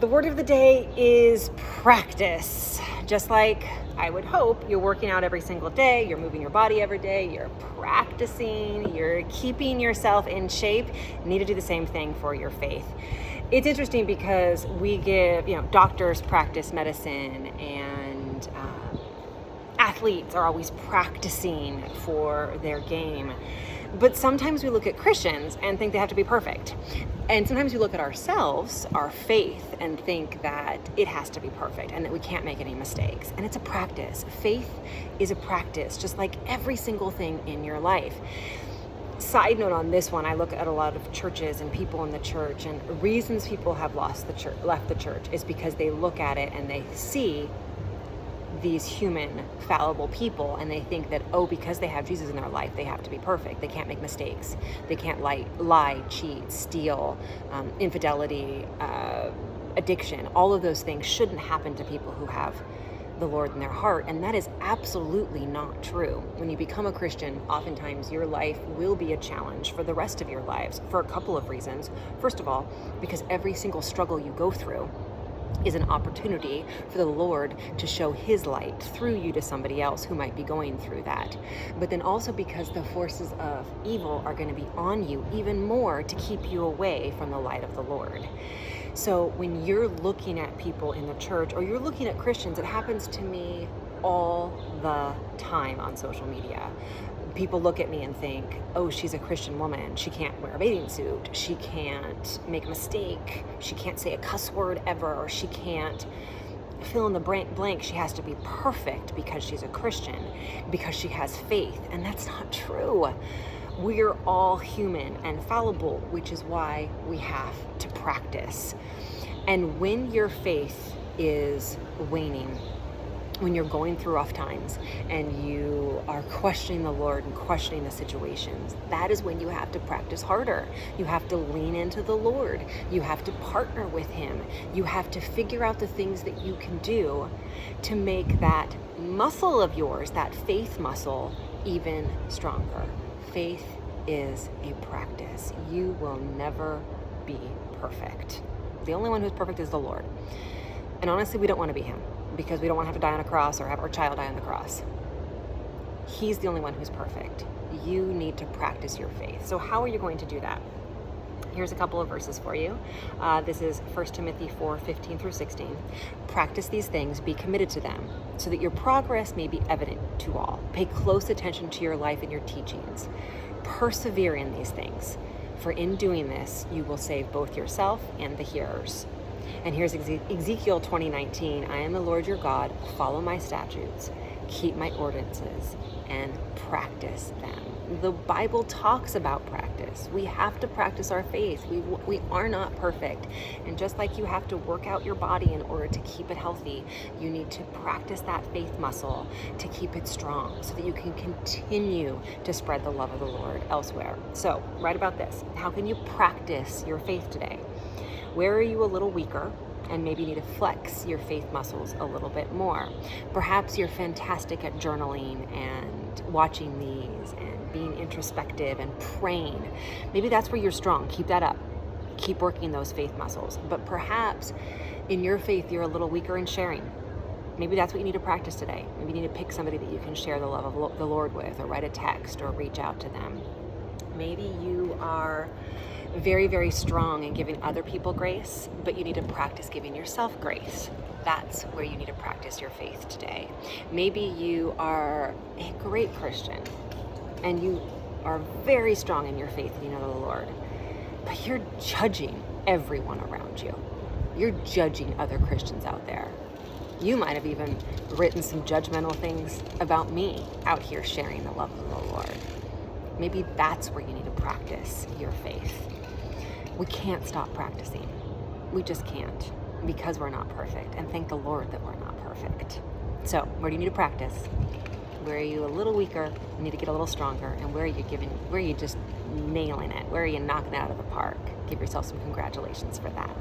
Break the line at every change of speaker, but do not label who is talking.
The word of the day is practice. Just like I would hope you're working out every single day, you're moving your body every day, you're practicing, you're keeping yourself in shape. You need to do the same thing for your faith. It's interesting because we give, doctors practice medicine and athletes are always practicing for their game. But sometimes we look at Christians and think they have to be perfect. And sometimes we look at ourselves, our faith, and think that it has to be perfect and that we can't make any mistakes. And it's a practice. Faith is a practice, just like every single thing in your life. Side note on this one, I look at a lot of churches and people in the church, and reasons people have left the church is because they look at it and they see these human, fallible people, and they think that, because they have Jesus in their life, they have to be perfect. They can't make mistakes. They can't lie, cheat, steal, infidelity, addiction. All of those things shouldn't happen to people who have the Lord in their heart, and that is absolutely not true. When you become a Christian, oftentimes your life will be a challenge for the rest of your lives for a couple of reasons. First of all, because every single struggle you go through is an opportunity for the Lord to show his light through you to somebody else who might be going through that. But then also because the forces of evil are going to be on you even more to keep you away from the light of the Lord. So when you're looking at people in the church or you're looking at Christians, it happens to me all the time on social media. People look at me and think, she's a Christian woman. She can't wear a bathing suit. She can't make a mistake. She can't say a cuss word ever, or she can't fill in the blank. She has to be perfect because she's a Christian, because she has faith. And that's not true. We're all human and fallible, which is why we have to practice. And when your faith is waning, when you're going through rough times and you are questioning the Lord and questioning the situations, that is when you have to practice harder. You have to lean into the Lord. You have to partner with him. You have to figure out the things that you can do to make that muscle of yours, that faith muscle, even stronger. Faith is a practice. You will never be perfect. The only one who's perfect is the Lord. And honestly, we don't want to be him, because we don't want to have to die on a cross or have our child die on the cross. He's the only one who's perfect. You need to practice your faith. So how are you going to do that? Here's a couple of verses for you. This is 1 Timothy 4:15 through 16. Practice these things, be committed to them, so that your progress may be evident to all. Pay close attention to your life and your teachings. Persevere in these things, for in doing this, you will save both yourself and the hearers. And here's Ezekiel 20:19. I am the Lord your God. Follow my statutes, keep my ordinances, and practice them. The Bible talks about practice. We have to practice our faith. We are not perfect. And just like you have to work out your body in order to keep it healthy, you need to practice that faith muscle to keep it strong so that you can continue to spread the love of the Lord elsewhere. So, write about this. How can you practice your faith today? Where are you a little weaker and maybe need to flex your faith muscles a little bit more? Perhaps you're fantastic at journaling and watching these and being introspective and praying. Maybe that's where you're strong. Keep that up. Keep working those faith muscles. But perhaps in your faith, you're a little weaker in sharing. Maybe that's what you need to practice today. Maybe you need to pick somebody that you can share the love of the Lord with, or write a text, or reach out to them. Maybe you are very, very strong in giving other people grace, but you need to practice giving yourself grace. That's where you need to practice your faith today. Maybe you are a great Christian and you are very strong in your faith and you know the Lord, but you're judging everyone around you. You're judging other Christians out there. You might have even written some judgmental things about me out here sharing the love of the Lord. Maybe that's where you need to practice your faith. We can't stop practicing. We just can't, because we're not perfect. And thank the Lord that we're not perfect. So, where do you need to practice? Where are you a little weaker, you need to get a little stronger, and where are you just nailing it? Where are you knocking it out of the park? Give yourself some congratulations for that.